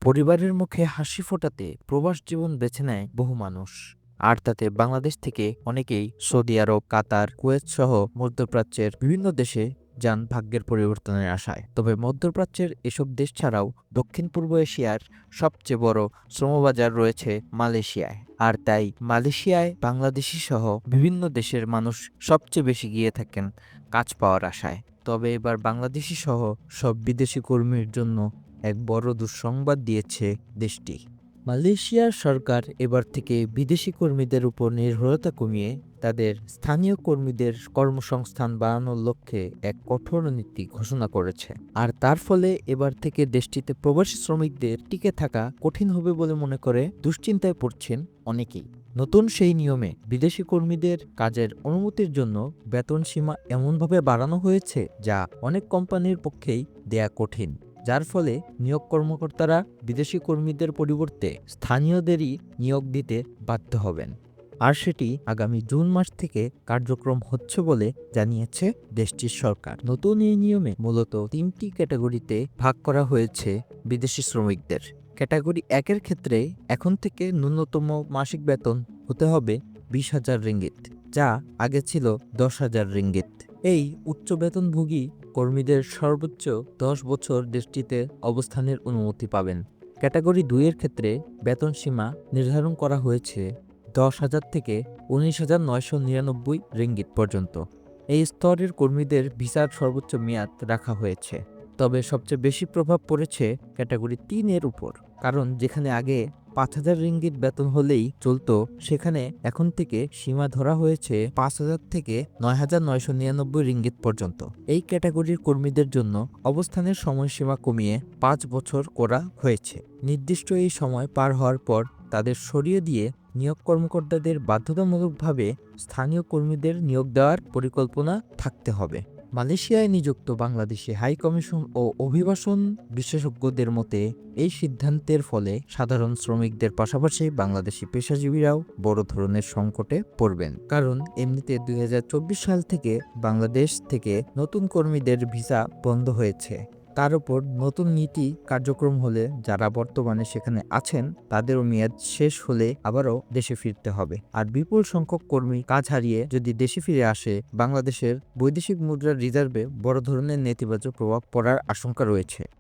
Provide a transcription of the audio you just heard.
পরিবারের মুখে হাসি ফোটাতে প্রবাস জীবন বেছে নেয় বহু মানুষ। আর তাতে বাংলাদেশ থেকে অনেকেই সৌদি আরব, কাতার, কুয়েত সহ মধ্যপ্রাচ্যের বিভিন্ন দেশে যান ভাগ্যের পরিবর্তনের আশায়। তবে মধ্যপ্রাচ্যের এসব দেশ ছাড়াও দক্ষিণ পূর্ব এশিয়ার সবচেয়ে বড় শ্রমবাজার রয়েছে মালয়েশিয়ায়। আর তাই মালয়েশিয়ায় বাংলাদেশি সহ বিভিন্ন দেশের মানুষ সবচেয়ে বেশি গিয়ে থাকেন কাজ পাওয়ার আশায়। তবে এবার বাংলাদেশি সহ সব বিদেশি কর্মীর জন্য এক বড় দুঃসংবাদ দিয়েছে দেশটি। মালয়েশিয়ার সরকার এবার থেকে বিদেশি কর্মীদের উপর নির্ভরতা কমিয়ে তাদের স্থানীয় কর্মীদের কর্মসংস্থান বাড়ানোর লক্ষ্যে এক কঠোর নীতি ঘোষণা করেছে। আর তার ফলে এবার থেকে দেশটিতে প্রবাসী শ্রমিকদের টিকে থাকা কঠিন হবে বলে মনে করে দুশ্চিন্তায় পড়ছেন অনেকেই। নতুন সেই নিয়মে বিদেশি কর্মীদের কাজের অনুমতির জন্য বেতন সীমা এমনভাবে বাড়ানো হয়েছে যা অনেক কোম্পানির পক্ষেই দেয়া কঠিন, যার ফলে নিয়োগ কর্মকর্তারা বিদেশি কর্মীদের পরিবর্তে স্থানীয়দেরই নিয়োগ দিতে বাধ্য হবেন। আর সেটি আগামী জুন মাস থেকে কার্যক্রম হচ্ছে বলে জানিয়েছে দেশটির সরকার। নতুন এই নিয়মে মূলত 3টি ক্যাটাগরিতে ভাগ করা হয়েছে বিদেশি শ্রমিকদের। ক্যাটাগরি 1-এর ক্ষেত্রে এখন থেকে ন্যূনতম মাসিক বেতন হতে হবে 20,000 রিঙ্গিত, যা আগে ছিল 10,000 রিঙ্গিত। এই উচ্চ বেতনভোগী কর্মীদের সর্বোচ্চ 10 বছর দেশটিতে অবস্থানের অনুমতি পাবেন। ক্যাটাগরি 2-এর ক্ষেত্রে বেতন সীমা নির্ধারণ করা হয়েছে 10,000 থেকে 19,999 রিঙ্গিত পর্যন্ত। এই স্তরের কর্মীদের ভিসার সর্বোচ্চ মেয়াদ রাখা হয়েছে। তবে সবচেয়ে বেশি প্রভাব পড়েছে ক্যাটাগরি 3-এর উপর, কারণ যেখানে আগে 5,000 রিঙ্গিত বেতন হলেই চলত, সেখানে এখন থেকে সীমা ধরা হয়েছে 5,000 থেকে 9,999 রিঙ্গিত পর্যন্ত। এই ক্যাটাগরির কর্মীদের জন্য অবস্থানের সময়সীমা কমিয়ে 5 বছর করা হয়েছে। নির্দিষ্ট এই সময় পার হওয়ার পর তাদের সরিয়ে দিয়ে নিয়োগ কর্মকর্তাদের বাধ্যতামূলকভাবে স্থানীয় কর্মীদের নিয়োগ দেওয়ার পরিকল্পনা থাকতে হবে। মালয়েশিয়ায় নিযুক্ত বাংলাদেশি হাই কমিশন ও অভিবাসন বিশেষজ্ঞদের মতে এই সিদ্ধান্তের ফলে সাধারণ শ্রমিকদের পাশাপাশি বাংলাদেশি পেশাজীবীরাও বড় ধরনের সংকটে পড়বেন। কারণ এমনিতে 2024 সাল থেকে বাংলাদেশ থেকে নতুন কর্মীদের ভিসা বন্ধ হয়েছে। তার উপর নতুন নীতি কার্যক্রম হলে যারা বর্তমানে সেখানে আছেন তাদেরও মেয়াদ শেষ হলে আবারও দেশে ফিরতে হবে। আর বিপুল সংখ্যক কর্মী কাজ হারিয়ে যদি দেশে ফিরে আসে, বাংলাদেশের বৈদেশিক মুদ্রার রিজার্ভে বড় ধরনের নেতিবাচক প্রভাব পড়ার আশঙ্কা রয়েছে।